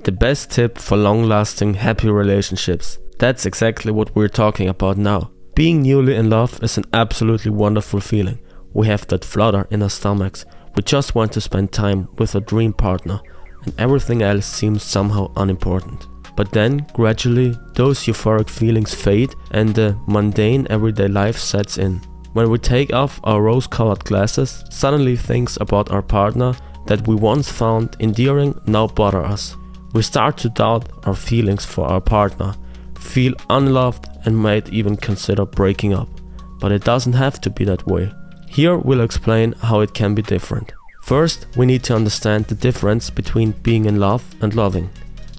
The best tip for long-lasting, happy relationships. That's exactly what we're talking about now. Being newly in love is an absolutely wonderful feeling. We have that flutter in our stomachs. We just want to spend time with a dream partner, and everything else seems somehow unimportant. But then, gradually, those euphoric feelings fade and the mundane everyday life sets in. When we take off our rose-colored glasses, suddenly things about our partner that we once found endearing now bother us. We start to doubt our feelings for our partner, feel unloved and might even consider breaking up. But it doesn't have to be that way. Here we'll explain how it can be different. First, we need to understand the difference between being in love and loving.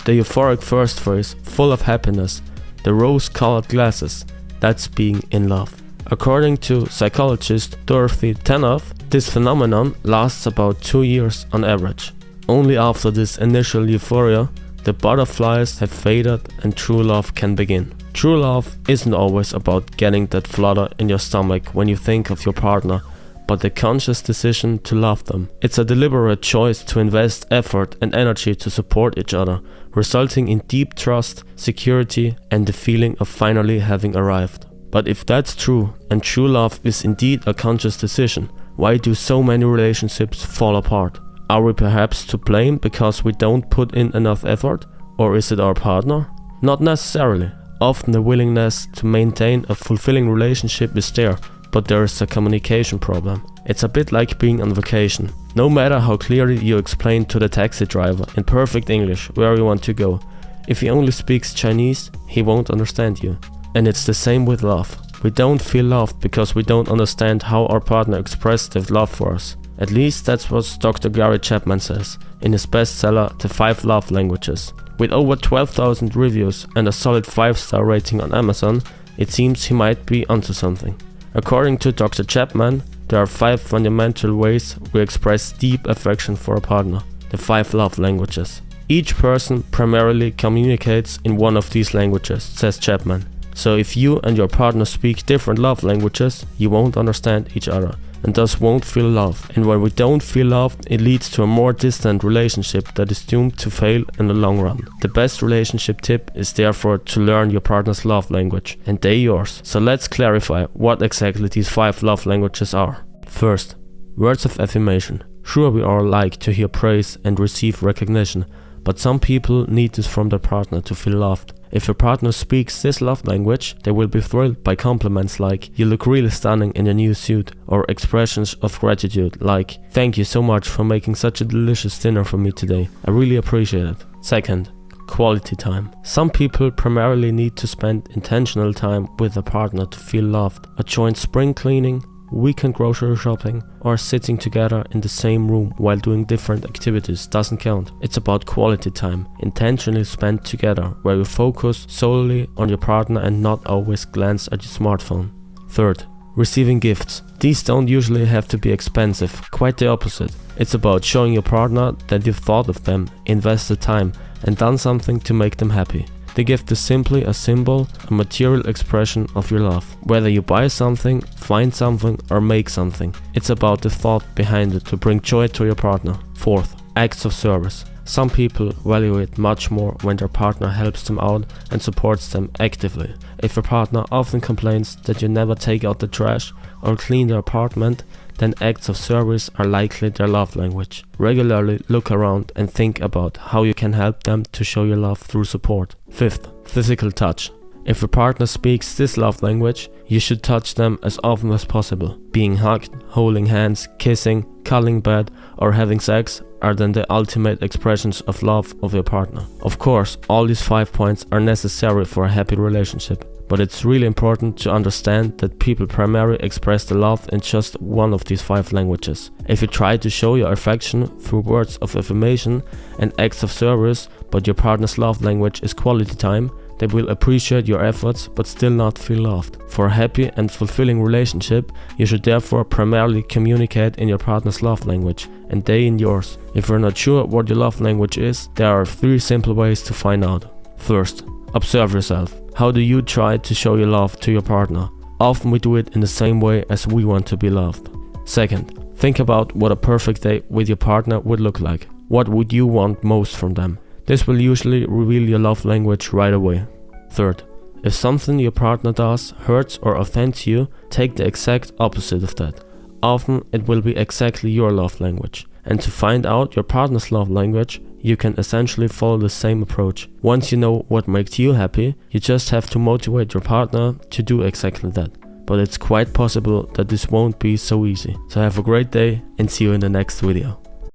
The euphoric first phase, full of happiness, the rose-colored glasses, that's being in love. According to psychologist Dorothy Tanoff, this phenomenon lasts about 2 years on average. Only after this initial euphoria, the butterflies have faded and true love can begin. True love isn't always about getting that flutter in your stomach when you think of your partner, but the conscious decision to love them. It's a deliberate choice to invest effort and energy to support each other, resulting in deep trust, security, and the feeling of finally having arrived. But if that's true, and true love is indeed a conscious decision, why do so many relationships fall apart? Are we perhaps to blame because we don't put in enough effort? Or is it our partner? Not necessarily. Often the willingness to maintain a fulfilling relationship is there, but there is a communication problem. It's a bit like being on vacation. No matter how clearly you explain to the taxi driver in perfect English where you want to go, if he only speaks Chinese, he won't understand you. And it's the same with love. We don't feel loved because we don't understand how our partner expressed their love for us. At least that's what Dr. Gary Chapman says in his bestseller The 5 Love Languages. With over 12,000 reviews and a solid 5-star rating on Amazon, it seems he might be onto something. According to Dr. Chapman, there are 5 fundamental ways we express deep affection for a partner. The 5 love languages. Each person primarily communicates in one of these languages, says Chapman. So if you and your partner speak different love languages, you won't understand each other and thus won't feel loved. And when we don't feel loved, it leads to a more distant relationship that is doomed to fail in the long run. The best relationship tip is therefore to learn your partner's love language, and they yours. So let's clarify what exactly these 5 love languages are. First, words of affirmation. Sure, we all like to hear praise and receive recognition, but some people need this from their partner to feel loved. If your partner speaks this love language, they will be thrilled by compliments like "you look really stunning in your new suit," or expressions of gratitude like "thank you so much for making such a delicious dinner for me today. I really appreciate it." Second, quality time. Some people primarily need to spend intentional time with a partner to feel loved. A joint spring cleaning, weekend grocery shopping, or sitting together in the same room while doing different activities doesn't count. It's about quality time, intentionally spent together, where you focus solely on your partner and not always glance at your smartphone. Third, receiving gifts. These don't usually have to be expensive, quite the opposite. It's about showing your partner that you've thought of them, invested time, and done something to make them happy. The gift is simply a symbol, a material expression of your love. Whether you buy something, find something, or make something, it's about the thought behind it to bring joy to your partner. Fourth, acts of service. Some people value it much more when their partner helps them out and supports them actively. If your partner often complains that you never take out the trash or clean their apartment, then acts of service are likely their love language. Regularly look around and think about how you can help them to show your love through support. Fifth, physical touch. If your partner speaks this love language, you should touch them as often as possible. Being hugged, holding hands, kissing, cuddling bed, or having sex are then the ultimate expressions of love of your partner. Of course, all these 5 points are necessary for a happy relationship. But it's really important to understand that people primarily express the love in just one of these 5 languages. If you try to show your affection through words of affirmation and acts of service, but your partner's love language is quality time, they will appreciate your efforts but still not feel loved. For a happy and fulfilling relationship, you should therefore primarily communicate in your partner's love language and they in yours. If you're not sure what your love language is, there are 3 simple ways to find out. First, observe yourself. How do you try to show your love to your partner? Often we do it in the same way as we want to be loved. Second, think about what a perfect day with your partner would look like. What would you want most from them? This will usually reveal your love language right away. Third, if something your partner does hurts or offends you, take the exact opposite of that. Often it will be exactly your love language. And to find out your partner's love language, you can essentially follow the same approach. Once you know what makes you happy, you just have to motivate your partner to do exactly that. But it's quite possible that this won't be so easy. So have a great day and see you in the next video.